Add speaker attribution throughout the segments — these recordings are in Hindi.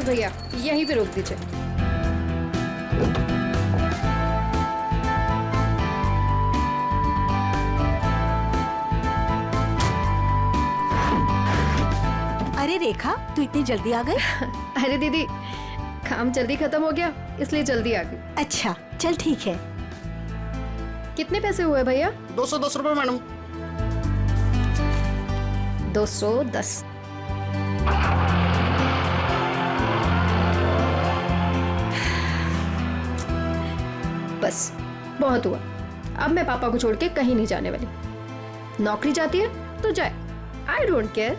Speaker 1: बस भैया यहीं पे रोक दीजिए।
Speaker 2: अरे रेखा, तू इतनी जल्दी आ गई?
Speaker 1: अरे दीदी, काम जल्दी खत्म हो गया इसलिए जल्दी आ गई।
Speaker 2: अच्छा चल ठीक है।
Speaker 1: कितने पैसे हुए भैया?
Speaker 3: 210 रुपए मैडम।
Speaker 1: 210। बस बहुत हुआ। अब मैं पापा को छोड़ के कहीं नहीं जाने वाली। नौकरी जाती है तो जाए, आई डोंट केयर।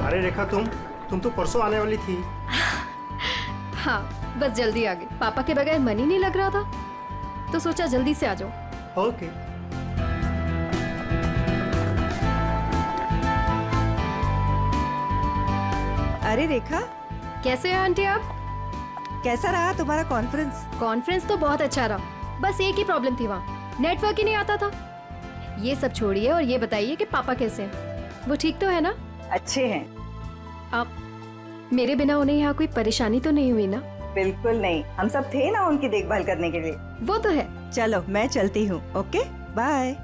Speaker 3: अरे रेखा, तुम तो परसों आने वाली थी।
Speaker 1: हाँ बस जल्दी आ गई। पापा के बगैर मन ही नहीं लग रहा था तो सोचा जल्दी से आ जाओ।
Speaker 3: ओके।
Speaker 4: अरे रेखा,
Speaker 1: कैसे हैं आंटी आप?
Speaker 4: कैसा रहा तुम्हारा कॉन्फ्रेंस?
Speaker 1: कॉन्फ्रेंस तो बहुत अच्छा रहा, बस एक ही प्रॉब्लम थी, वहाँ नेटवर्क ही नहीं आता था। ये सब छोड़िए और ये बताइए कि पापा कैसे हैं? वो ठीक तो है ना?
Speaker 4: अच्छे हैं।
Speaker 1: आप मेरे बिना उन्हें यहाँ कोई परेशानी तो नहीं हुई ना?
Speaker 4: बिल्कुल नहीं, हम सब थे ना उनकी देखभाल करने के लिए।
Speaker 1: वो तो है।
Speaker 4: चलो मैं चलती हूँ। Okay bye.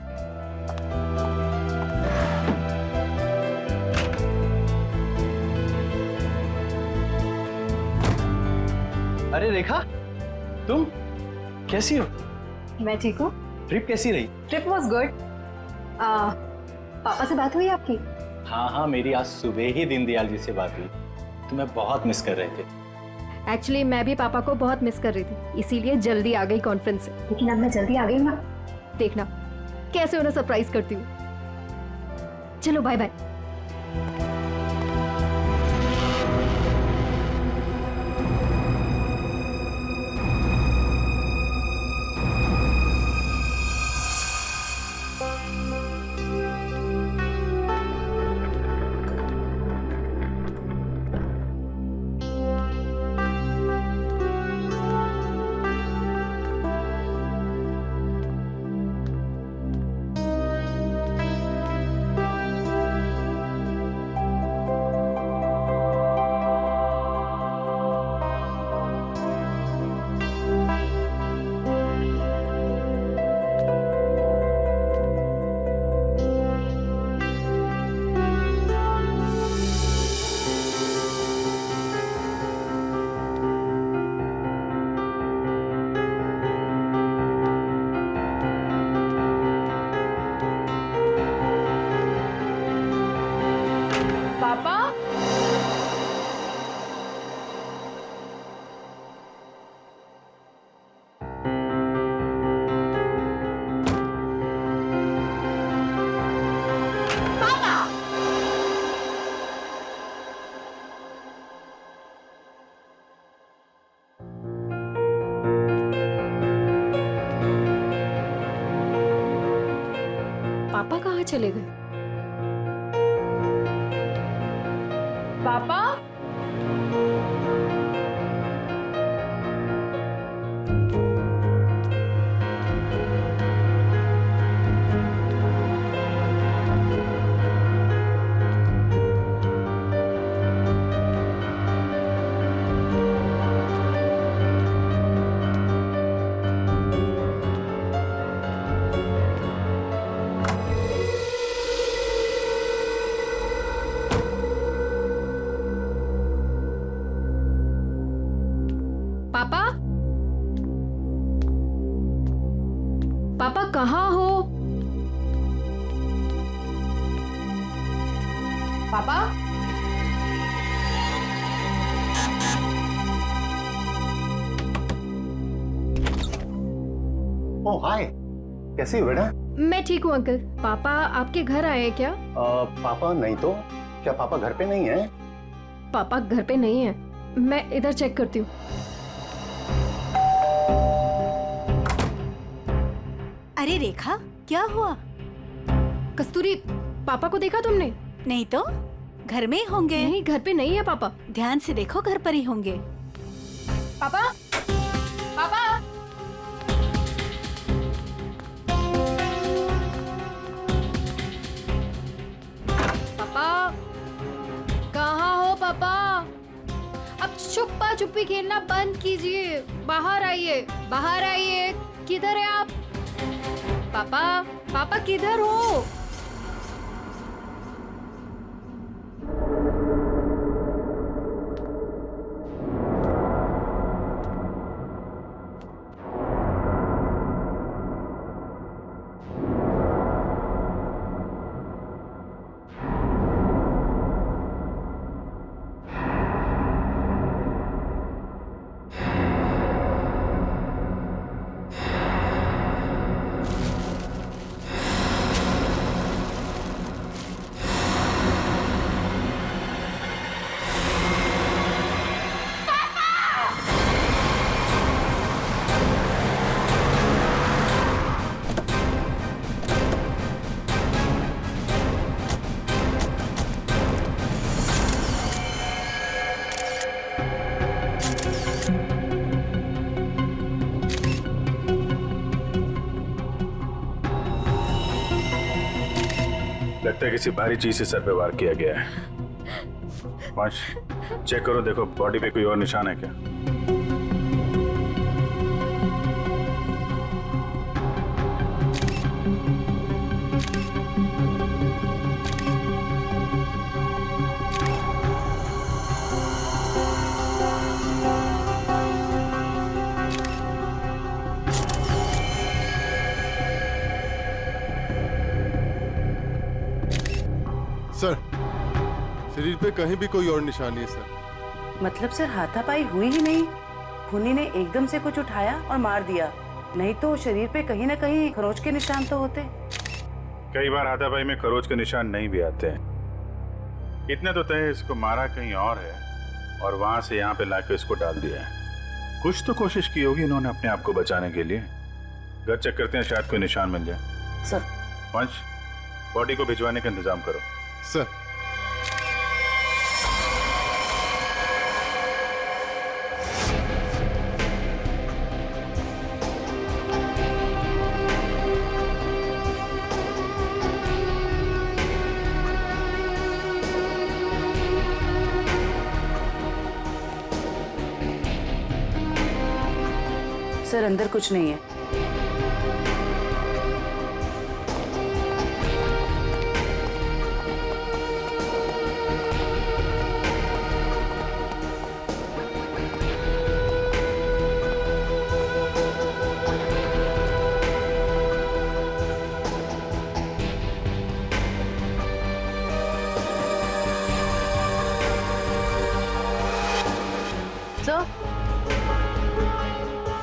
Speaker 5: अरे रेखा, तुम कैसी हो?
Speaker 1: मैं ठीक हूँ।
Speaker 5: ट्रिप कैसी रही?
Speaker 1: Trip was good. पापा से बात हुई आपकी?
Speaker 5: हाँ हाँ, मेरी आज सुबह ही दीनदयाल जी से बात हुई। तुम्हें बहुत मिस कर रहे थे।
Speaker 1: एक्चुअली मैं भी पापा को बहुत मिस कर रही थी, इसीलिए जल्दी आ गई कॉन्फ्रेंस से। लेकिन अब मैं जल्दी आ गई ना, देखना कैसे उन्हें सरप्राइज करती हूँ। चलो बाय बाय। पापा, पापा कहाँ चले गए? पापा, पापा, पापा कहाँ हो? पापा,
Speaker 6: ओह हाय, कैसी हो बेटा?
Speaker 1: मैं ठीक हूँ अंकल। पापा आपके घर आए हैं क्या?
Speaker 6: पापा नहीं तो क्या पापा घर पे नहीं है?
Speaker 1: पापा घर पे नहीं है, मैं इधर चेक करती हूँ।
Speaker 2: अरे रेखा, क्या हुआ?
Speaker 1: कस्तूरी, पापा को देखा तुमने?
Speaker 2: नहीं तो घर में ही होंगे।
Speaker 1: नहीं, घर पे नहीं है पापा।
Speaker 2: ध्यान से देखो, घर पर ही होंगे।
Speaker 1: पापा, पापा, पापा, छुपी खेलना बंद कीजिए, बाहर आइए, बाहर आइए। किधर है आप? पापा, पापा किधर हो?
Speaker 7: लगता है किसी भारी चीज से सर पे वार किया गया है। वंश, चेक करो, देखो बॉडी पे कोई और निशान है क्या?
Speaker 8: सर, शरीर पे कहीं भी कोई और निशान नहीं है सर।
Speaker 9: मतलब सर हाथापाई हुई ही नहीं, खूनी ने एकदम से कुछ उठाया और मार दिया, नहीं तो शरीर पे कहीं ना कहीं खरोच के निशान तो होते।
Speaker 7: कई बार हाथापाई में खरोच के निशान नहीं भी आते हैं। इतना तो तय है इसको मारा कहीं और है और वहां से यहाँ पे लाके इसको डाल दिया है। कुछ तो कोशिश की होगी इन्होंने अपने आप को बचाने के लिए। घर चेक करते हैं, शायद कोई निशान मिल जाए।
Speaker 9: सर,
Speaker 7: वंश, बॉडी को भिजवाने का इंतजाम करो।
Speaker 8: सर,
Speaker 9: सर अंदर कुछ नहीं है।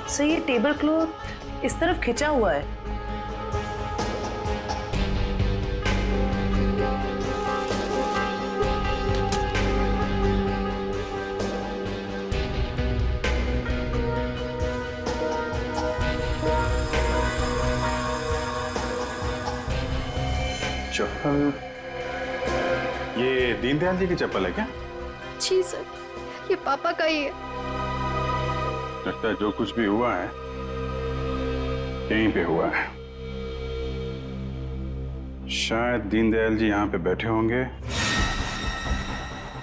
Speaker 9: सर, ये टेबल क्लॉथ इस तरफ खिंचा हुआ है।
Speaker 7: चप्पल, ये दीनदयाल जी की चप्पल है क्या?
Speaker 1: जी सर, ये पापा का ही है।
Speaker 7: लगता है जो कुछ भी हुआ है यहीं पे हुआ है। शायद दीनदयाल जी यहाँ पे बैठे होंगे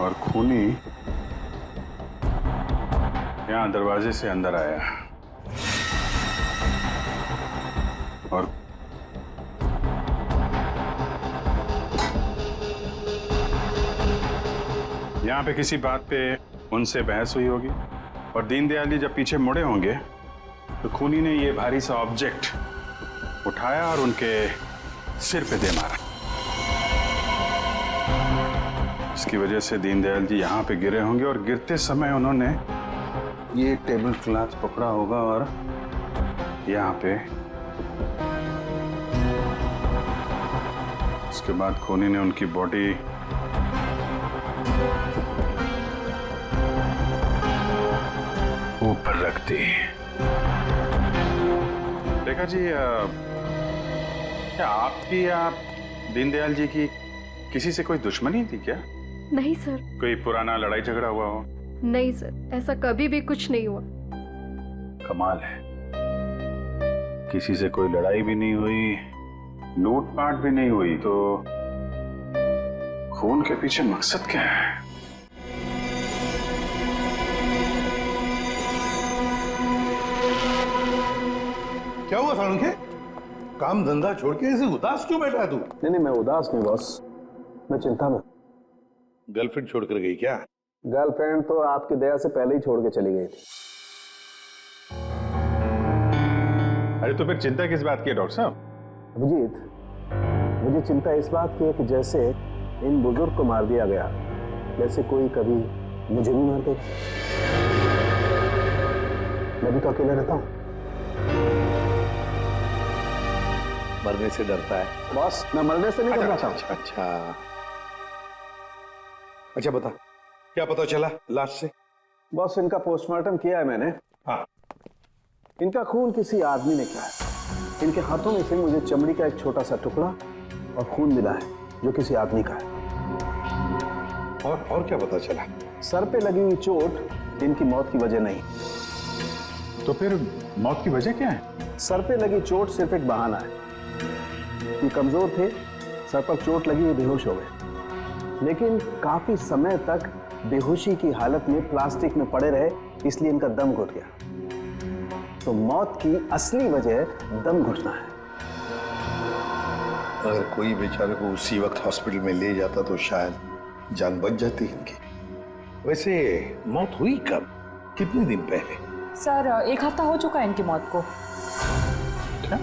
Speaker 7: और खूनी यहाँ दरवाजे से अंदर आया और यहाँ पे किसी बात पे उनसे बहस हुई होगी और दीनदयाल जी जब पीछे मुड़े होंगे तो खूनी ने ये भारी सा ऑब्जेक्ट उठाया और उनके सिर पे दे मारा। इसकी वजह से दीनदयाल जी यहाँ पे गिरे होंगे और गिरते समय उन्होंने ये टेबल क्लॉथ पकड़ा होगा और यहाँ पे उसके बाद खूनी ने उनकी बॉडी ऊपर रख दी। देखा जी, क्या आपकी या दीनदयाल जी की किसी से कोई दुश्मनी थी क्या?
Speaker 1: नहीं सर।
Speaker 7: कोई पुराना लड़ाई झगड़ा हुआ हो?
Speaker 1: नहीं सर, ऐसा कभी भी कुछ नहीं हुआ।
Speaker 7: कमाल है, किसी से कोई लड़ाई भी नहीं हुई, लूटपाट भी नहीं हुई, तो खून के पीछे मकसद क्या है?
Speaker 10: क्या हुआ सालुंखे? काम धंधा छोड़ के ऐसे उदास क्यों बैठा है तू?
Speaker 11: नहीं मैं उदास नहीं बॉस, मैं चिंता में।
Speaker 10: गर्लफ्रेंड छोड़कर गई क्या?
Speaker 11: गर्लफ्रेंड तो आपकी दया से पहले ही छोड़ के चली गई थी।
Speaker 7: अरे तो फिर चिंता किस बात की है डॉक्टर साहब?
Speaker 11: अभिजीत, मुझे चिंता इस बात की है कि जैसे इन बुजुर्ग को मार दिया गया, वैसे कोई कभी मुझे भी मार दे। मैं भी तो अकेला रहता हूँ।
Speaker 10: मरने से डरता है
Speaker 11: बॉस, मैं मरने से नहीं डरता।
Speaker 10: अच्छा बता, क्या पता चला लाश से?
Speaker 11: बॉस, इनका पोस्टमार्टम किया है मैंने।
Speaker 10: हाँ।
Speaker 11: इनका खून किसी आदमी ने किया है। इनके हाथों में से मुझे चमड़ी का एक छोटा सा टुकड़ा और खून मिला है जो किसी आदमी का है।
Speaker 10: और क्या पता चला?
Speaker 11: सर पे लगी हुई चोट इनकी मौत की वजह नहीं।
Speaker 7: तो फिर मौत की वजह क्या है?
Speaker 11: सर पे लगी चोट सिर्फ एक बहाना है। ये कमजोर थे, सर पर चोट लगी, ये बेहोश हो गए, लेकिन काफी समय तक बेहोशी की हालत में प्लास्टिक में पड़े रहे, इसलिए इनका दम घुट गया। तो मौत की असली वजह दम घुटना है।
Speaker 10: अगर कोई बेचारे को उसी वक्त हॉस्पिटल में ले जाता तो शायद जान बच जाती इनकी। वैसे मौत हुई कब, कितने दिन पहले?
Speaker 12: सर 1 हफ्ता हो चुका है इनकी मौत को।
Speaker 7: क्या?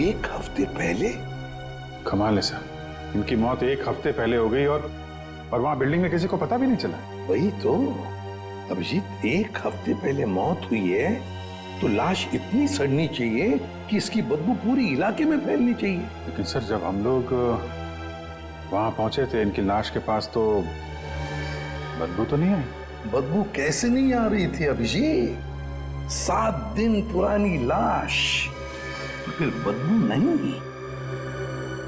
Speaker 10: 1 हफ्ते पहले?
Speaker 7: कमाल है सर, इनकी मौत 1 हफ्ते पहले हो गई और वहां बिल्डिंग में किसी को पता भी नहीं चला।
Speaker 10: वही तो अभिजीत, 1 हफ्ते पहले मौत हुई है तो लाश इतनी सड़नी चाहिए कि इसकी बदबू पूरी इलाके में फैलनी चाहिए।
Speaker 7: लेकिन सर जब हम लोग वहां पहुंचे थे इनकी लाश के पास तो बदबू तो नहीं आई।
Speaker 10: बदबू कैसे नहीं आ रही थी अभिजीत? 7 दिन पुरानी लाश, तो फिर बदबू नहीं?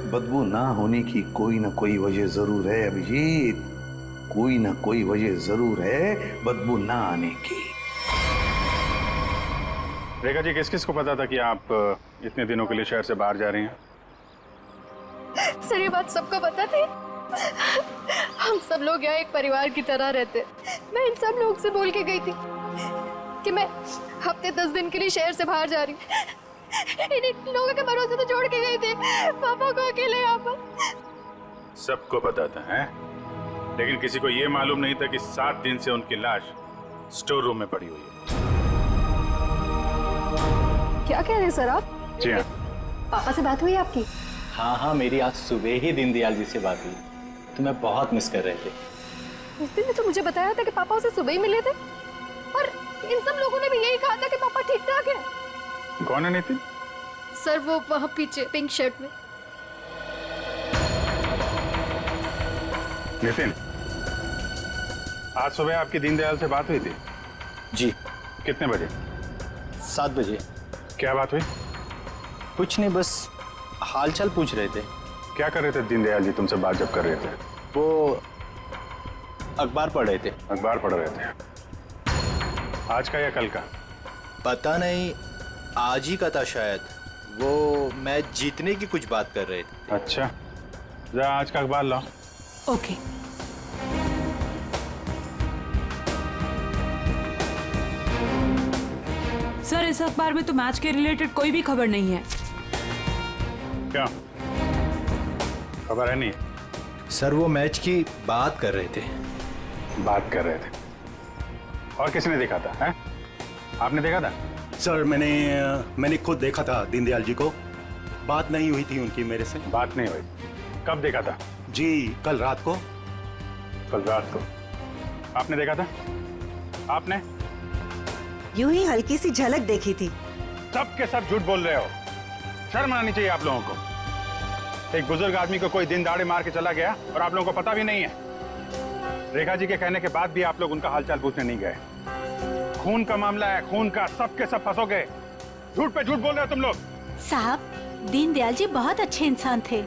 Speaker 10: बदबू ना होने की कोई ना कोई वजह जरूर है अभिजीत, कोई ना कोई वजह जरूर है बदबू ना आने की।
Speaker 7: रेखा जी, किस किस को पता था कि आप इतने दिनों के लिए शहर से बाहर जा रही हैं?
Speaker 1: सर ये बात सबको पता थी। हम सब लोग यहाँ एक परिवार की तरह रहते। मैं इन सब लोग से बोल के गई थी कि मैं हफ्ते 10 दिन के लिए शहर से बाहर जा रही हूँ। इन लोगों के भरोसे तो छोड़ के गई थी पापा को अकेले यहाँ पर।
Speaker 7: सबको पता था हैं? लेकिन किसी को ये मालूम नहीं था कि 7 दिन से उनकी लाश स्टोर रूम में पड़ी हुई है।
Speaker 1: क्या कह रहे हैं सर आप?
Speaker 7: जी हाँ।
Speaker 1: पापा से बात हुई आपकी?
Speaker 5: हाँ, मेरी आज सुबह ही दीनदयाल जी से बात हुई। तुम्हें बहुत मिस कर रहे थे।
Speaker 1: नितिन ने तो मुझे बताया था कि पापा उसे सुबह ही मिले थे, और इन सब लोगों ने भी यही कहा था कि पापा ठीक ठाक है।
Speaker 7: कौन है नितिन?
Speaker 1: सर वो वहाँ पीछे पिंक शर्ट में।
Speaker 7: नितिन, आज सुबह आपकी दीनदयाल से बात हुई थी?
Speaker 5: जी।
Speaker 7: कितने बजे?
Speaker 5: 7 बजे।
Speaker 7: क्या बात हुई?
Speaker 5: कुछ नहीं, बस हालचाल पूछ रहे थे।
Speaker 7: क्या कर रहे थे दीनदयाल जी तुमसे बात जब कर रहे थे?
Speaker 5: वो अखबार पढ़ रहे थे।
Speaker 7: अखबार पढ़ रहे थे? आज का या कल का?
Speaker 13: पता नहीं, आज ही का था शायद। वो मैच जीतने की कुछ बात कर रहे थे।
Speaker 7: अच्छा, जरा आज का अखबार लाओ।
Speaker 2: ओके।
Speaker 12: सर इस अखबार में तो मैच के रिलेटेड कोई भी खबर नहीं है।
Speaker 7: क्या खबर है? नहीं
Speaker 13: सर, वो मैच की बात कर रहे थे।
Speaker 7: बात कर रहे थे? और किसने देखा था? हैं? आपने देखा था?
Speaker 3: सर मैंने खुद देखा था दीनदयाल जी को। बात नहीं हुई थी उनकी मेरे से।
Speaker 7: बात नहीं हुई? कब देखा था?
Speaker 3: जी कल रात को।
Speaker 7: कल रात को आपने देखा था? आपने?
Speaker 4: यूं ही हल्की सी झलक देखी थी।
Speaker 7: सब के सब झूठ बोल रहे हो। शर्म आनी चाहिए आप लोगों को। एक बुजुर्ग आदमी को कोई दिन दाड़े मार के चला गया और आप लोगों को पता भी नहीं है। रेखा जी के कहने के बाद भी आप लोग उनका हालचाल पूछने नहीं गए। खून का मामला है, खून का, सब के सब फंसोगे। झूठ पे झूठ बोल रहे हो तुम लोग।
Speaker 2: साहब, दीनदयाल जी बहुत अच्छे इंसान थे,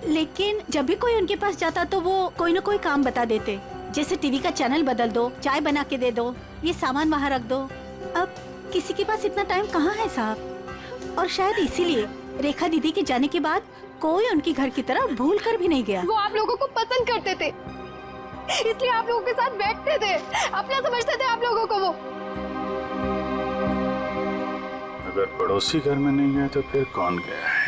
Speaker 2: लेकिन जब भी कोई उनके पास जाता तो वो कोई ना कोई काम बता देते, जैसे टीवी का चैनल बदल दो, चाय बना के दे दो, ये सामान वहाँ रख दो। अब किसी के पास इतना टाइम कहाँ है साहब, और शायद इसीलिए रेखा दीदी के जाने के बाद कोई उनकी घर की तरह भूल कर भी नहीं गया।
Speaker 1: वो आप लोगों को पसंद करते थे, इसलिए आप लोगों के साथ बैठते थे, अपना समझते थे आप लोगों को वो।
Speaker 7: अगर पड़ोसी घर में नहीं गया तो फिर कौन गया है?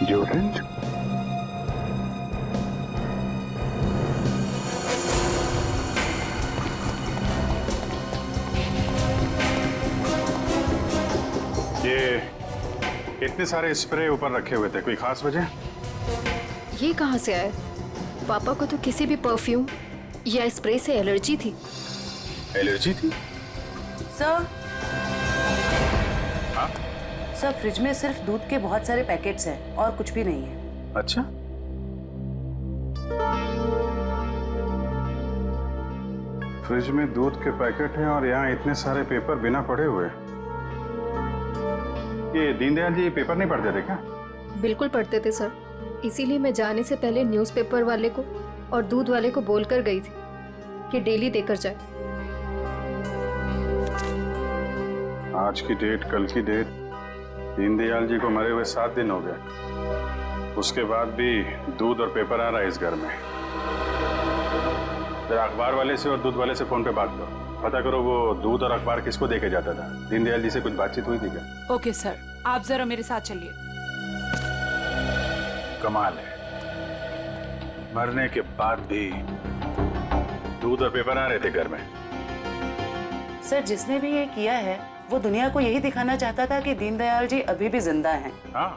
Speaker 6: Deodorant?
Speaker 7: ये इतने सारे स्प्रे ऊपर रखे हुए थे, कोई खास वजह?
Speaker 1: ये कहाँ से आया? पापा को तो किसी भी परफ्यूम या स्प्रे से एलर्जी थी।
Speaker 7: एलर्जी थी?
Speaker 9: सर,
Speaker 7: हाँ?
Speaker 9: सर फ्रिज में सिर्फ दूध के बहुत सारे पैकेट्स हैं और कुछ भी नहीं है।
Speaker 7: अच्छा, फ्रिज में दूध के पैकेट हैं और यहाँ इतने सारे पेपर बिना पढ़े हुए। ये दीनदयाल जी पेपर नहीं पढ़ते थे क्या?
Speaker 1: बिल्कुल पढ़ते थे सर, इसीलिए मैं जाने से पहले न्यूज़पेपर वाले को और दूध वाले को बोलकर गई थी कि डेली देकर जाए।
Speaker 7: आज की डेट, कल की डेट, दीनदयाल जी को मरे हुए 7 दिन हो गए। उसके बाद भी दूध और पेपर आ रहा है इस घर में। फिर अखबार वाले से और दूध वाले से फोन पे बात करो, पता करो वो दूध और अखबार किसको देके जाता था। दीनदयाल जी से कुछ बातचीत हुई थी क्या?
Speaker 12: ओके सर, आप जरा मेरे साथ चलिए।
Speaker 7: कमाल है, मरने के बाद भी दूध और पेपर आ रहे थे घर में।
Speaker 9: सर, जिसने भी ये किया है वो दुनिया को यही दिखाना चाहता था कि दीनदयाल जी अभी भी जिंदा हैं।
Speaker 7: हाँ,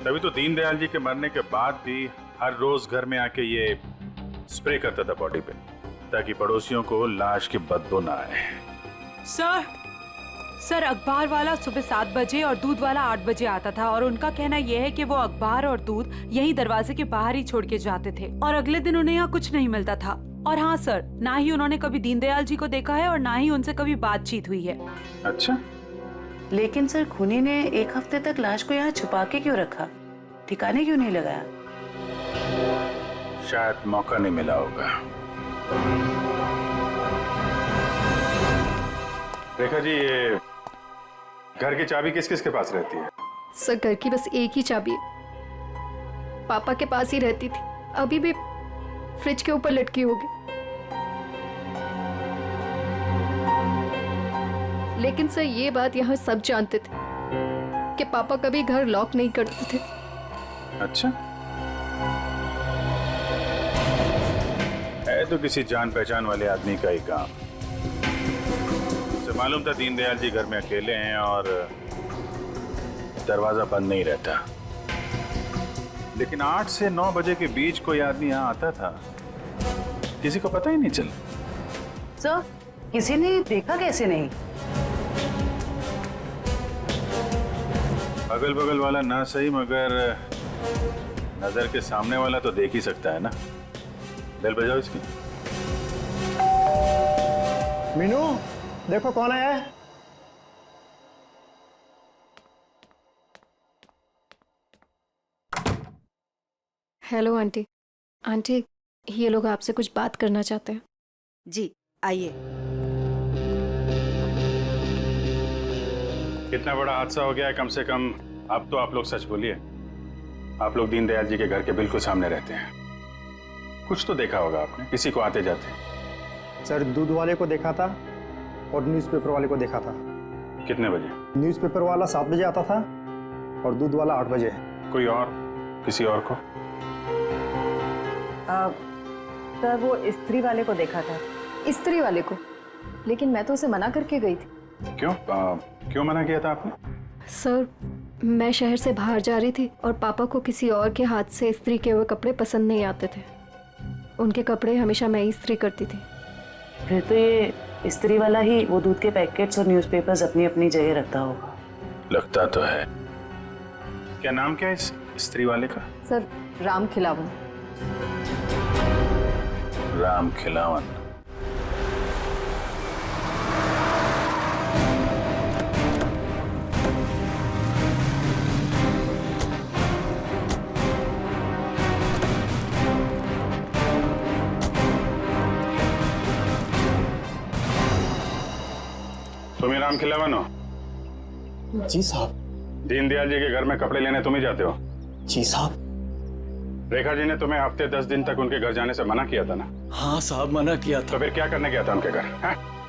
Speaker 7: तभी तो दीनदयाल जी के मरने के बाद भी हर रोज घर में आके ये स्प्रे करता था बॉडी पे, ताकि पड़ोसियों को लाश की बदबू ना आए।
Speaker 12: सर अखबार वाला सुबह 7 बजे और दूध वाला 8 बजे आता था और उनका कहना यह है कि वो अखबार और दूध यही दरवाजे के बाहर ही छोड़ के जाते थे और अगले दिन उन्हें यहाँ कुछ नहीं मिलता था। और हाँ सर, ना ही उन्होंने कभी दीनदयाल जी को देखा है और ना ही उनसे कभी बातचीत हुई है।
Speaker 7: अच्छा,
Speaker 9: लेकिन सर खूनी ने 1 हफ्ते तक लाश को यहाँ छुपा के क्यों रखा? ठिकाने क्यों नहीं लगाया?
Speaker 7: शायद मौका नहीं मिला होगा। रेखा जी, ये घर की चाबी किस किस के पास रहती है?
Speaker 1: सर, घर की बस एक ही चाबी है, पापा के पास ही रहती थी, अभी भी फ्रिज के ऊपर लटकी होगी। लेकिन सर, ये बात यहाँ सब जानते थे कि पापा कभी घर लॉक नहीं करते थे।
Speaker 7: अच्छा, है तो किसी जान पहचान वाले आदमी का ही काम। उसे मालूम था दीनदयाल जी घर में अकेले हैं और दरवाजा बंद नहीं रहता, लेकिन 8 से 9 बजे के बीच कोई आदमी यहाँ आता था, किसी को पता ही नहीं चला।
Speaker 9: सर, किसी ने देखा कैसे नहीं?
Speaker 7: अगल बगल वाला ना सही, मगर नजर के सामने वाला तो देख ही सकता है ना। बेल बजाओ इसकी।
Speaker 11: मीनू, देखो कौन आया है।
Speaker 1: Hello aunty. आंटी, ये लोग आपसे कुछ बात करना चाहते हैं।
Speaker 9: जी, आइए।
Speaker 7: कितना बड़ा हादसा हो गया है, कम से कम अब तो आप लोग सच बोलिए। आप लोग दीनदयाल जी के घर के बिल्कुल सामने रहते हैं, कुछ तो देखा होगा आपने, किसी को आते जाते।
Speaker 11: सर, दूध वाले को देखा था और न्यूज़पेपर वाले को देखा था।
Speaker 7: कितने बजे?
Speaker 11: न्यूज़पेपर वाला 7 बजे आता था और दूध वाला 8 बजे।
Speaker 7: कोई और, किसी और को?
Speaker 4: सर, वो स्त्री वाले को देखा था।
Speaker 1: स्त्री वाले को? लेकिन मैं तो उसे मना करके गई थी।
Speaker 7: क्यों मना किया था आपने?
Speaker 1: सर, मैं शहर से बाहर जा रही थी और पापा को किसी और के हाथ से इस्त्री किए हुए कपड़े पसंद नहीं आते थे। उनके कपड़े हमेशा मैं ही इस्त्री करती थी।
Speaker 9: फिर तो ये इस्त्री वाला ही वो दूध के पैकेट्स और न्यूज़पेपर्स अपनी अपनी जगह रखता होगा।
Speaker 7: लगता तो है। क्या नाम क्या है इस इस्त्री वाले का?
Speaker 1: सर, राम खिलावन।
Speaker 7: राम खिलावन। तुम ही राम खिलावन हो?
Speaker 11: जी साहब।
Speaker 7: दीनदयाल जी के घर में कपड़े लेने तुम ही जाते हो?
Speaker 11: जी साहब।
Speaker 7: रेखा जी ने तुम्हें हफ्ते 10 दिन तक उनके घर जाने से मना किया था ना?
Speaker 11: हाँ साहब, मना किया था।
Speaker 7: तो फिर क्या करने गया था उनके घर?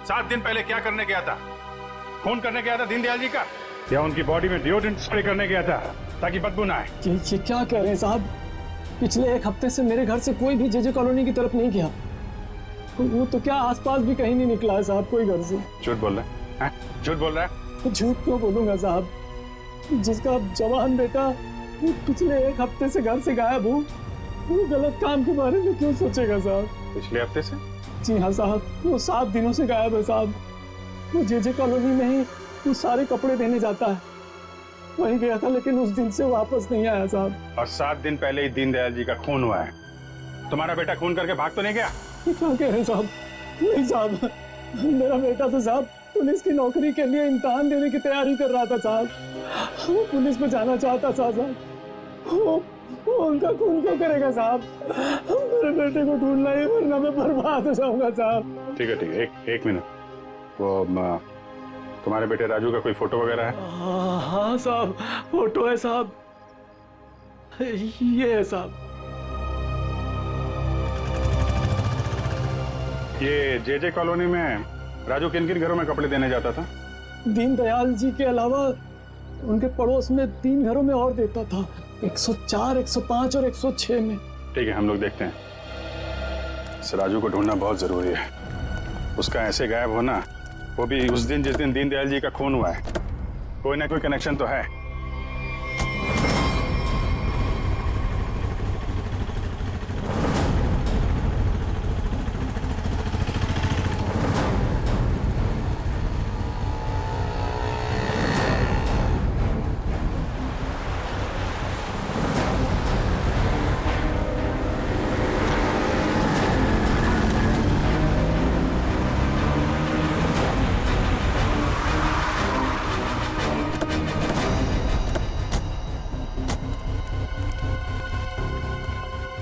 Speaker 7: 7 दिन पहले क्या करने गया था? खून करने गया था दीनदयाल जी का, या उनकी बॉडी में डिओड्रेंट स्प्रे करने गया था ताकि बदबू ना आए?
Speaker 11: ये क्या कह रहे हैं साहब? पिछले 1 हफ्ते से मेरे घर से कोई भी जेजे कॉलोनी की तरफ नहीं गया। वो तो क्या आसपास भी कहीं नहीं निकला है साहब कोई घर से।
Speaker 7: झूठ बोल रहा है? झूठ बोल रहा है?
Speaker 11: झूठ क्यों बोलूंगा साहब? जिसका जवान बेटा पिछले 1 हफ्ते से घर से गायब हो, वो गलत काम के बारे में क्यों सोचेगा साहब?
Speaker 7: पिछले हफ्ते से?
Speaker 11: जी हाँ साहब, वो 7 दिनों से गायब है साहब। वो जेजे कॉलोनी में ही वो सारे कपड़े देने जाता है, वहीं गया था लेकिन उस दिन से वापस नहीं आया साहब।
Speaker 7: और 7 दिन पहले ही दीनदयाल जी का खून हुआ है। तुम्हारा बेटा खून करके भाग तो नहीं गया?
Speaker 11: क्या कह रहे हैं साहब? नहीं साहब, मेरा बेटा तो साहब पुलिस की नौकरी के लिए इम्तिहान देने की तैयारी कर रहा था साहब। वो पुलिस में जाना चाहता था साहब। वो उनका खून क्यों करेगा साहब? मेरे बेटे को ढूंढना है वरना मैं बर्बाद हो जाऊंगा साहब।
Speaker 7: ठीक है, एक मिनट। वो तुम्हारे बेटे राजू का कोई फोटो वगैरह है?
Speaker 11: हाँ साहब, फोटो है साहब, ये है साहब।
Speaker 7: ये जेजे कॉलोनी में राजू किन किन घरों में कपड़े देने जाता था?
Speaker 11: दीनदयाल जी के अलावा उनके पड़ोस में 3 घरों में और देता था, 104, 105 और 106 में।
Speaker 7: ठीक है, हम लोग देखते हैं। इस राजू को ढूंढना बहुत जरूरी है। उसका ऐसे गायब होना, वो भी उस दिन जिस दिन दीनदयाल जी का खून हुआ है, कोई ना कोई कनेक्शन तो है।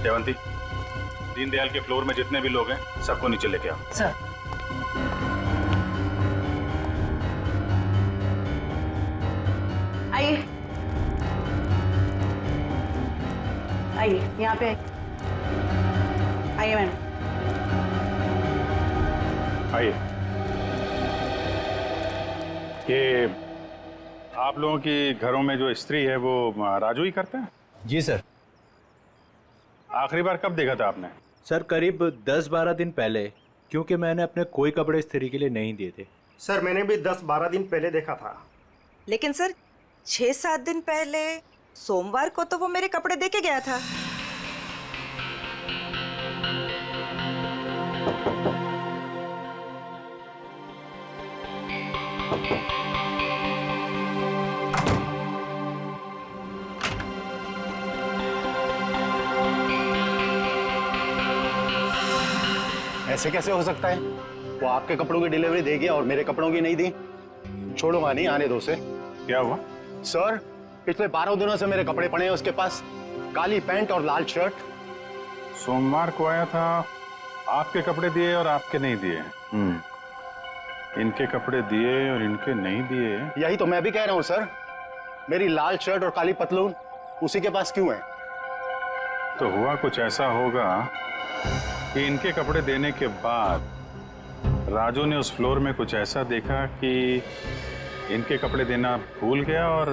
Speaker 7: जयवंती, दीनदयाल के फ्लोर में जितने भी लोग हैं सबको नीचे लेके आओ।
Speaker 9: सर। आइए आइए, यहाँ पे आइए मैम।
Speaker 7: आइए। ये आप लोगों की घरों में जो स्त्री है वो राजू ही करता है?
Speaker 13: जी सर।
Speaker 7: आखिरी बार कब देखा था आपने?
Speaker 13: सर करीब 10-12 दिन पहले, क्योंकि मैंने अपने कोई कपड़े इस्त्री के लिए नहीं दिए थे।
Speaker 14: सर मैंने भी 10-12 दिन पहले देखा था।
Speaker 15: लेकिन सर 6-7 दिन पहले सोमवार को तो वो मेरे कपड़े दे के गया था।
Speaker 3: ऐसे कैसे हो सकता है? वो आपके कपड़ों की डिलीवरी दे गया और मेरे कपड़ों की नहीं दी। छोड़ूंगा नहीं, आने दो उसे।
Speaker 7: क्या हुआ?
Speaker 3: सर, पिछले 12 दिनों से मेरे कपड़े पड़े हैं उसके पास, काली पैंट और लाल शर्ट।
Speaker 7: सोमवार को आया था, आपके कपड़े दिए और आपके नहीं दिए। इनके कपड़े दिए और इनके नहीं दिए।
Speaker 3: यही तो मैं भी कह रहा हूँ सर। मेरी लाल शर्ट और काली पतलून उसी के पास क्यों है?
Speaker 7: तो हुआ कुछ ऐसा होगा कि इनके कपड़े देने के बाद राजू ने उस फ्लोर में कुछ ऐसा देखा कि इनके कपड़े देना भूल गया और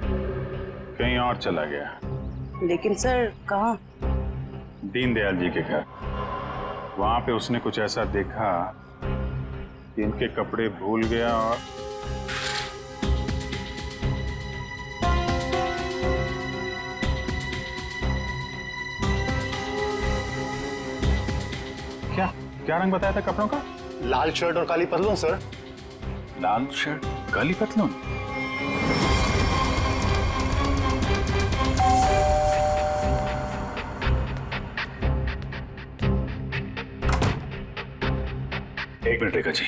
Speaker 7: कहीं और चला गया।
Speaker 9: लेकिन सर कहाँ?
Speaker 7: दीनदयाल जी के घर। वहां पे उसने कुछ ऐसा देखा कि इनके कपड़े भूल गया और क्या क्या रंग बताया था कपड़ों का?
Speaker 3: लाल शर्ट और काली पतलून सर।
Speaker 7: लाल शर्ट काली पतलून? एक मिनट रेखा जी।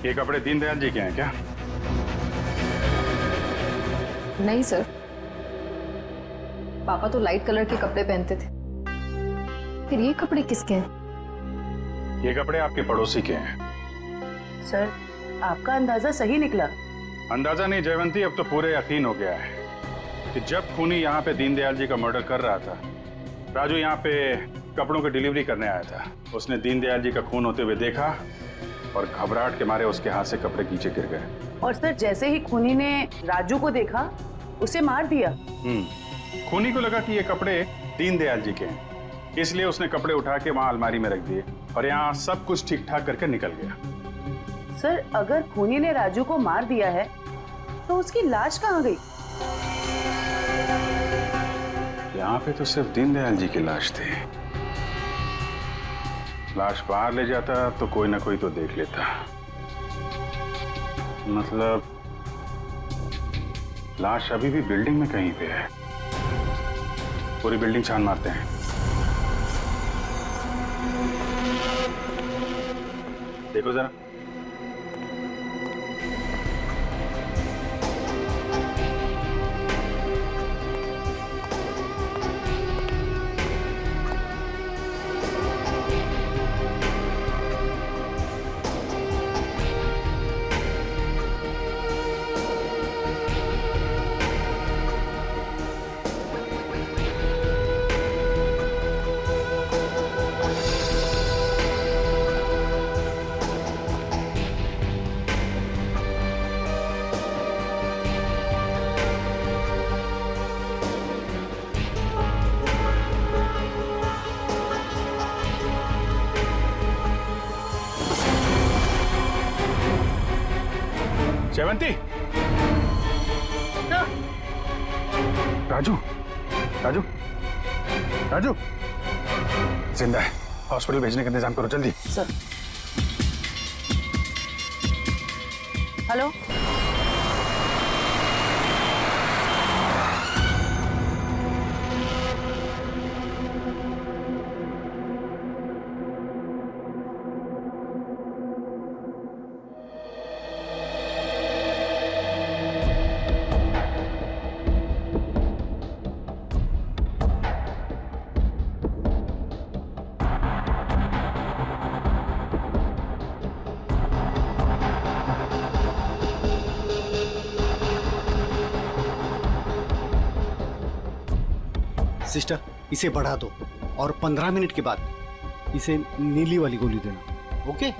Speaker 7: ये कपड़े दीनदयाल जी के हैं क्या?
Speaker 1: नहीं सर, पापा तो लाइट कलर के कपड़े पहनते थे। फिर ये कपड़े किसके हैं?
Speaker 7: ये कपड़े आपके पड़ोसी के हैं।
Speaker 9: सर, आपका अंदाजा सही निकला।
Speaker 7: अंदाजा नहीं जयवंती, अब तो पूरे यकीन हो गया है कि जब खूनी यहाँ पे दीनदयाल जी का मर्डर कर रहा था, राजू यहाँ पे कपड़ों की डिलीवरी करने आया था। उसने दीनदयाल जी का खून होते हुए देखा और घबराहट के मारे उसके हाथ से कपड़े नीचे गिर गए।
Speaker 9: और सर, जैसे ही खूनी ने राजू को देखा, उसे मार दिया।
Speaker 7: खूनी को लगा कि ये कपड़े दीनदयाल जी के हैं, इसलिए उसने कपड़े उठा के वहां अलमारी में रख दिए और यहाँ सब कुछ ठीक ठाक करके निकल गया।
Speaker 9: सर, अगर खूनी ने राजू को मार दिया है तो उसकी लाश कहाँ गई?
Speaker 7: यहाँ पे तो सिर्फ दीनदयाल जी की लाश थी। लाश बाहर ले जाता तो कोई ना कोई तो देख लेता। मतलब लाश अभी भी बिल्डिंग में कहीं पे है। पूरी बिल्डिंग छान मारते हैं। देखो जरा। जयवंती, राजू, राजू, राजू, जिंदा है। हॉस्पिटल भेजने का इंतजाम करो जल्दी।
Speaker 9: सर। हेलो।
Speaker 16: सिस्टर, इसे बढ़ा दो और 15 मिनट के बाद इसे नीली वाली गोली देना। ओके?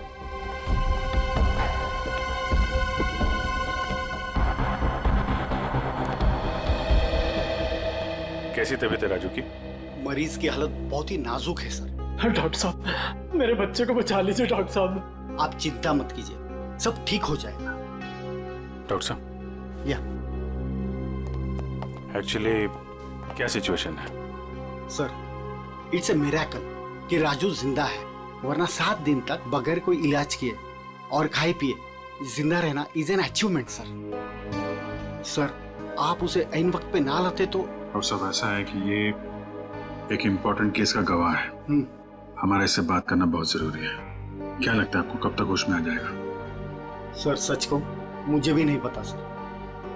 Speaker 7: कैसी तबीयत है राजू की?
Speaker 16: मरीज की हालत बहुत ही नाजुक है सर।
Speaker 14: डॉक्टर साहब, मेरे बच्चे को बचा लीजिए डॉक्टर साहब।
Speaker 16: आप चिंता मत कीजिए, सब ठीक हो जाएगा।
Speaker 7: डॉक्टर साहब,
Speaker 16: या
Speaker 7: एक्चुअली क्या सिचुएशन है?
Speaker 16: सर, इट्स ए मिरेकल कि राजू जिंदा है, वरना 7 दिन तक बगैर कोई इलाज किए और खाए पिए जिंदा रहना is an achievement sir. Sir, आप उसे ऐन वक्त पे ना लाते तो।
Speaker 7: और सब ऐसा है कि ये एक इम्पोर्टेंट केस का गवाह है। हमारा इससे बात करना बहुत जरूरी है। क्या लगता है आपको कब तक होश में आ जाएगा?
Speaker 16: सर, सच को मुझे भी नहीं पता सर,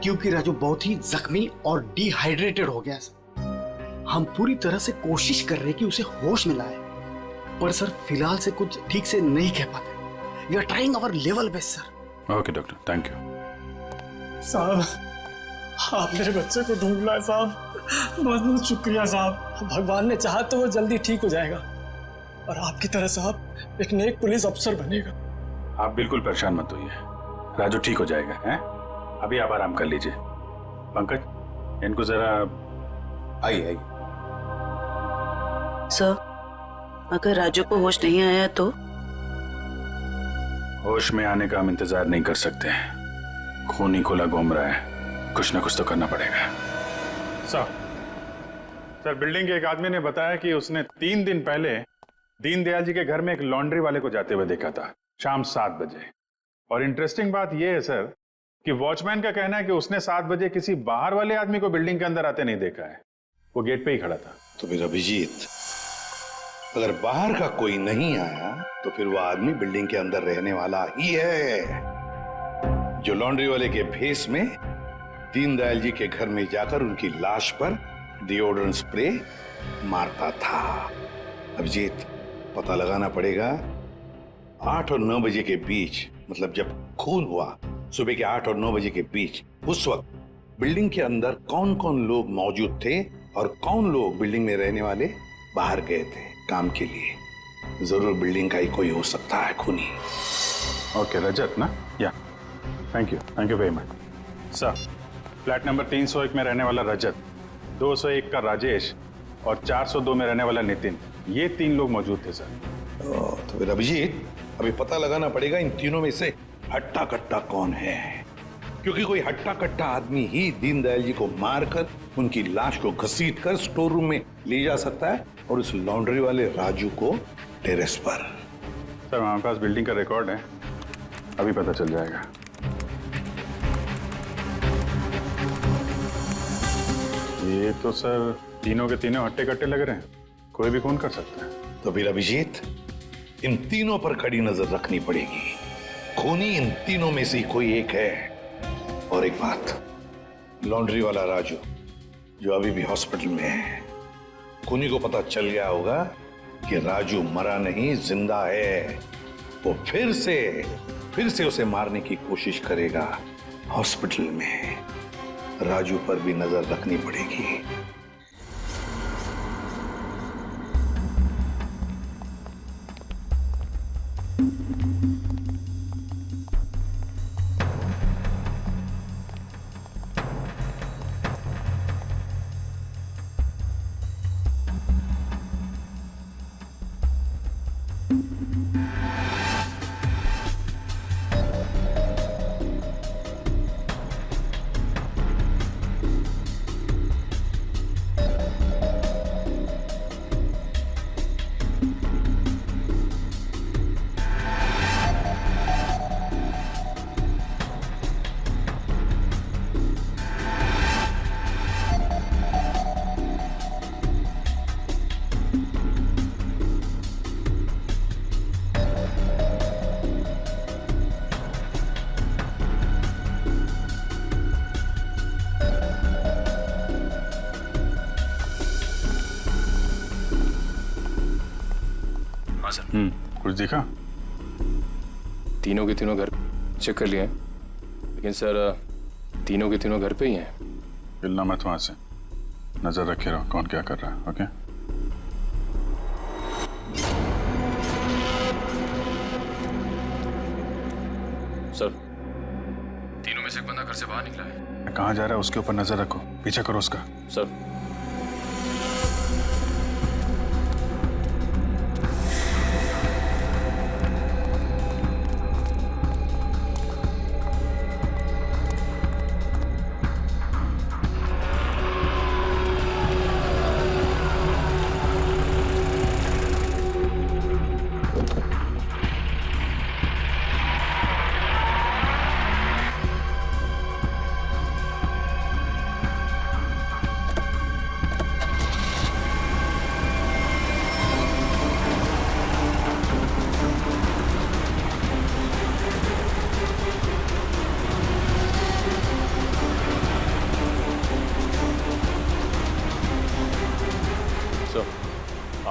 Speaker 16: क्योंकि राजू बहुत ही जख्मी और डिहाइड्रेटेड हो गया सर। हम पूरी तरह से कोशिश कर रहे हैं कि उसे होश में लाए, पर सर फिलहाल से कुछ ठीक से नहीं कह पाते। We are trying our level best sir.
Speaker 7: Okay doctor, thank you.
Speaker 14: साहब, आप मेरे बच्चे को ढूंढ लाए साहब। बहुत बहुत शुक्रिया साहब। भगवान ने चाहा तो वो जल्दी ठीक हो जाएगा और आपकी तरह साहब एक नेक पुलिस अफसर बनेगा।
Speaker 7: आप बिल्कुल परेशान मत होइए, राजू ठीक हो जाएगा। हैं? अभी आप आराम कर लीजिए। पंकज, इनको जरा
Speaker 6: आइए।
Speaker 9: सर, अगर राजू को होश नहीं आया तो?
Speaker 7: होश में आने का हम इंतजार नहीं कर सकते। खून ही खुला घूम रहा है, कुछ ना कुछ तो करना पड़ेगा। सर बिल्डिंग के एक आदमी ने बताया कि उसने 3 दिन पहले दीनदयाल जी के घर में एक लॉन्ड्री वाले को जाते हुए देखा था शाम 7 बजे। और इंटरेस्टिंग बात यह है सर कि वॉचमैन का कहना है कि उसने 7 बजे किसी बाहर वाले आदमी को बिल्डिंग के अंदर आते नहीं देखा है, वो गेट पे ही खड़ा था।
Speaker 10: तो फिर अभिजीत, अगर बाहर का कोई नहीं आया तो फिर वो आदमी बिल्डिंग के अंदर रहने वाला ही है, जो लॉन्ड्री वाले के भेस में दीनदयाल जी के घर में जाकर उनकी लाश पर डिओड्रेंट स्प्रे मारता था। अभिजीत, पता लगाना पड़ेगा 8 और 9 बजे के बीच, मतलब जब खून हुआ सुबह के 8 और 9 बजे के बीच, उस वक्त बिल्डिंग के अंदर कौन कौन लोग मौजूद थे और कौन लोग बिल्डिंग में रहने वाले बाहर गए थे काम के लिए। जरूर बिल्डिंग का ही कोई हो सकता है खूनी।
Speaker 7: ओके, रजत ना? या thank you very much sir. Flat number 301 में रहने वाला रजत, 201 का राजेश और 402 में रहने वाला नितिन, ये 3 लोग मौजूद थे सर।
Speaker 10: तो फिर अभिजीत, अभी पता लगाना पड़ेगा इन तीनों में से हट्टा कट्टा कौन है, क्योंकि कोई हट्टा कट्टा आदमी ही दीनदयाल जी को मारकर उनकी लाश को घसीटकर स्टोर रूम में ले जा सकता है और उस लॉन्ड्री वाले राजू को टेरेस पर।
Speaker 7: सर हमारे पास बिल्डिंग का रिकॉर्ड है, अभी पता चल जाएगा। ये तो सर तीनों के तीनों हट्टे कट्टे लग रहे हैं, कोई भी खून कर सकता है।
Speaker 10: तो फिर अभिजीत, इन तीनों पर कड़ी नजर रखनी पड़ेगी। खूनी इन तीनों में से कोई एक है। और एक बात, लॉन्ड्री वाला राजू जो अभी भी हॉस्पिटल में है, खूनी को पता चल गया होगा कि राजू मरा नहीं, जिंदा है। वो फिर से उसे मारने की कोशिश करेगा। हॉस्पिटल में राजू पर भी नजर रखनी पड़ेगी।
Speaker 7: कुछ दिखा?
Speaker 17: तीनों के तीनों घर चेक कर लिए, लेकिन सर तीनों के तीनों घर पे ही हैं।
Speaker 7: हिलना मत वहां से, नजर रखे रहो कौन क्या कर रहा है। ओके
Speaker 17: सर, तीनों में से एक बंदा घर से बाहर निकला है।
Speaker 7: कहाँ जा रहा है उसके ऊपर नजर रखो, पीछा करो उसका।
Speaker 17: सर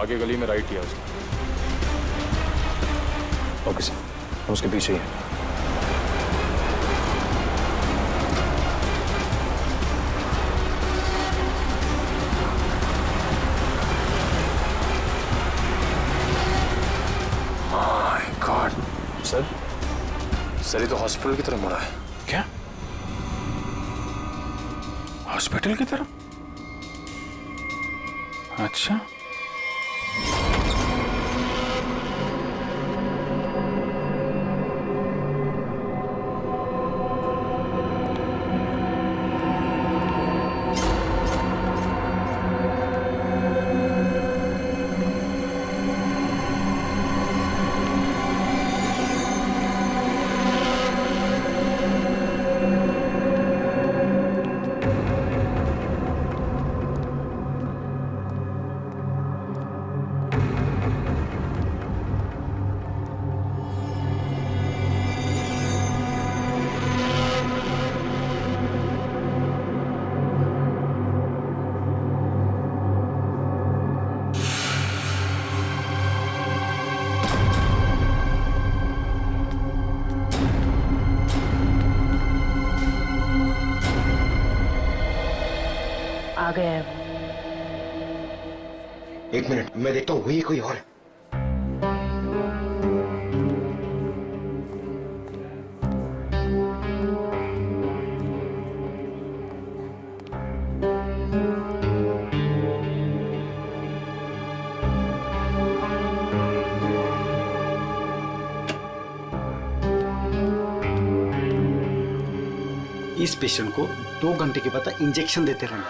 Speaker 17: आगे गली में राइट किया उसने।
Speaker 11: ओके सर, हम उसके पीछे ही हैं।
Speaker 17: माय गॉड सर ये तो हॉस्पिटल की तरफ मुड़ा है।
Speaker 7: क्या? हॉस्पिटल की तरफ? अच्छा
Speaker 9: कहाँ गया है वो?
Speaker 16: एक मिनट, मैं देखता हूँ वही कोई और है। इस पेशेंट को 2 घंटे के बाद इंजेक्शन देते रहना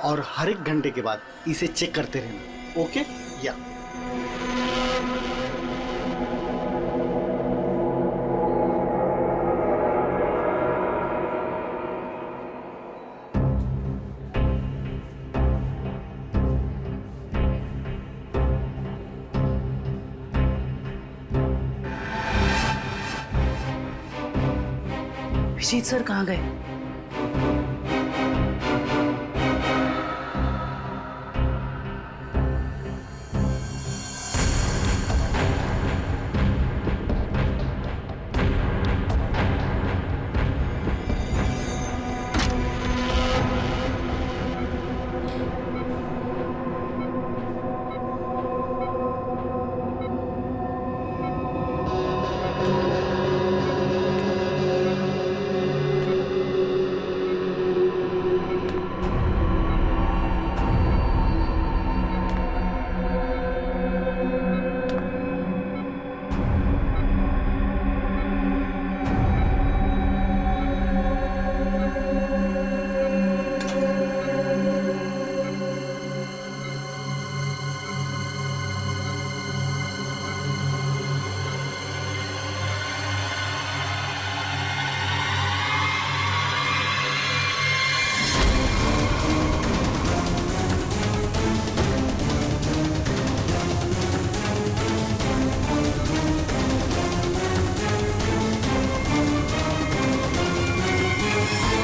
Speaker 16: और हर 1 घंटे के बाद इसे चेक करते रहना। ओके? या
Speaker 9: विजीत सर कहाँ गए?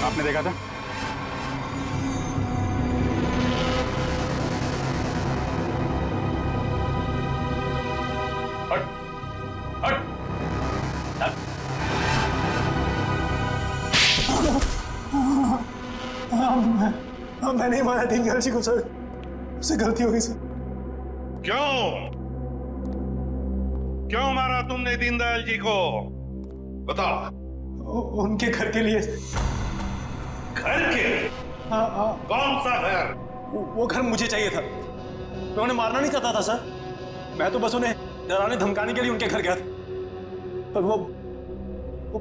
Speaker 3: आपने देखा था?
Speaker 7: हट, हट, हट।
Speaker 14: मैं नहीं मारा दीनदयाल जी को सर, उससे गलती हो गई सर।
Speaker 10: क्यों मारा तुमने दीनदयाल जी को? बताओ।
Speaker 14: उनके घर के लिए।
Speaker 10: घर के?
Speaker 14: हाँ।
Speaker 10: कौन सा घर?
Speaker 14: वो घर मुझे चाहिए था। मैं उन्हें मारना नहीं चाहता था सर, मैं तो बस उन्हें डराने धमकाने के लिए उनके घर गया था, पर वो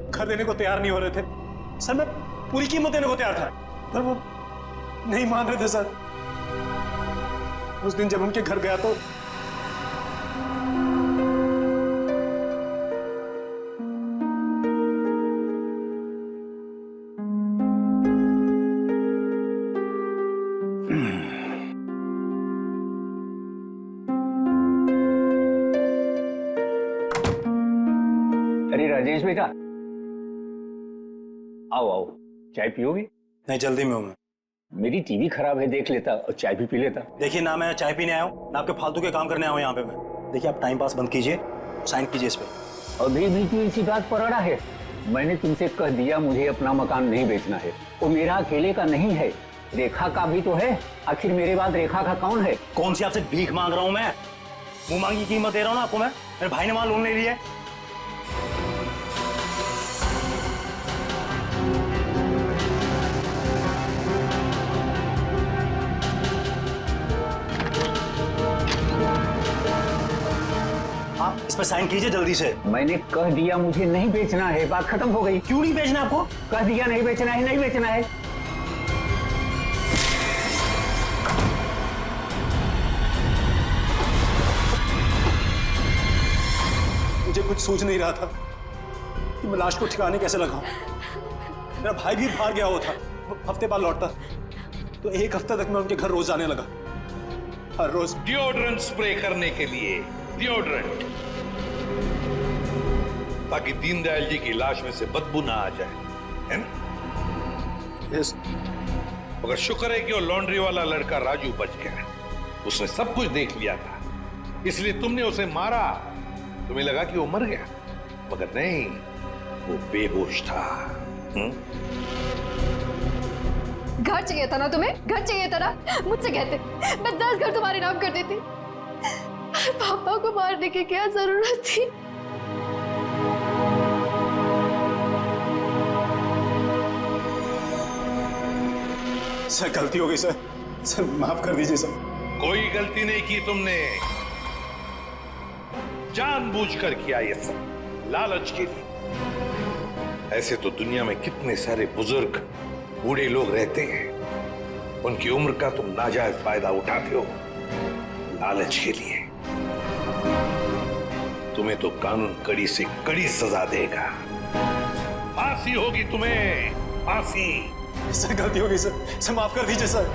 Speaker 14: घर देने को तैयार नहीं हो रहे थे सर। मैं पूरी कीमत देने को तैयार था, पर वो नहीं मान रहे थे सर। उस दिन जब उनके घर गया तो
Speaker 18: अरे राजेश बेटा, आओ आओ, चाय पियोगे?
Speaker 14: नहीं, जल्दी में हूं मैं।
Speaker 18: मेरी टीवी खराब है, देख लेता और चाय भी पी लेता।
Speaker 14: देखिए ना, मैं चाय पीने आया हूँ ना आपके फालतू के काम करने आया हूँ यहाँ पे मैं। देखिए आप टाइम पास बंद कीजिए, साइन कीजिए इस पे।
Speaker 18: अभी भी तू इसी बात पर अड़ा है? मैंने तुमसे कह दिया मुझे अपना मकान नहीं बेचना है। वो मेरा अकेले का नहीं है, रेखा का भी तो है। आखिर मेरे बाद रेखा का कौन है?
Speaker 14: कौन सी आपसे भीख मांग रहा हूँ मैं? मुंह मांगी कीमत दे रहा हूँ ना आपको मैं। मेरे भाई ने वहां लोन ले लिया है। आप इस पर साइन कीजिए जल्दी से।
Speaker 18: मैंने कह दिया मुझे नहीं बेचना है, बात खत्म हो गई।
Speaker 14: क्यों नहीं बेचना आपको?
Speaker 18: कह दिया नहीं बेचना है, नहीं बेचना है।
Speaker 14: मुझे कुछ सूझ नहीं रहा था कि मैं लाश को ठिकाने कैसे लगाऊं। मेरा भाई भी बाहर गया हुआ था, वो हफ्ते बाद लौटता, तो 1 हफ्ते तक मैं उनके घर रोज जाने लगा, हर रोज।
Speaker 10: डिओड्रेंट स्प्रे करने के लिए, डिओड्रेंट, ताकि दीनदयाल जी की लाश में से बदबू ना आ जाए, है ना?
Speaker 14: यस।
Speaker 10: मगर शुक्र है कि वो लॉन्ड्री वाला लड़का राजू बच गया। उसने सब कुछ देख लिया था, इसलिए तुमने उसे मारा। तुम्हें लगा कि वो मर गया, मगर नहीं, वो बेहोश था।
Speaker 1: घर चाहिए था ना तुम्हें, घर चाहिए था ना, मुझसे कहते मैं 10 घर तुम्हारे नाम कर देती। पापा को मारने की क्या जरूरत थी?
Speaker 14: सर गलती हो गई सर माफ कर दीजिए सर।
Speaker 10: कोई गलती नहीं की तुमने, जानबूझकर किया ये सब, लालच के लिए। ऐसे तो दुनिया में कितने सारे बुजुर्ग बूढ़े लोग रहते हैं, उनकी उम्र का तुम नाजायज फायदा उठाते हो लालच के लिए। तुम्हें तो कानून कड़ी से कड़ी सजा देगा, फांसी होगी तुम्हें, फांसी।
Speaker 14: सर गलती हो गई सर माफ कर दीजिए सर।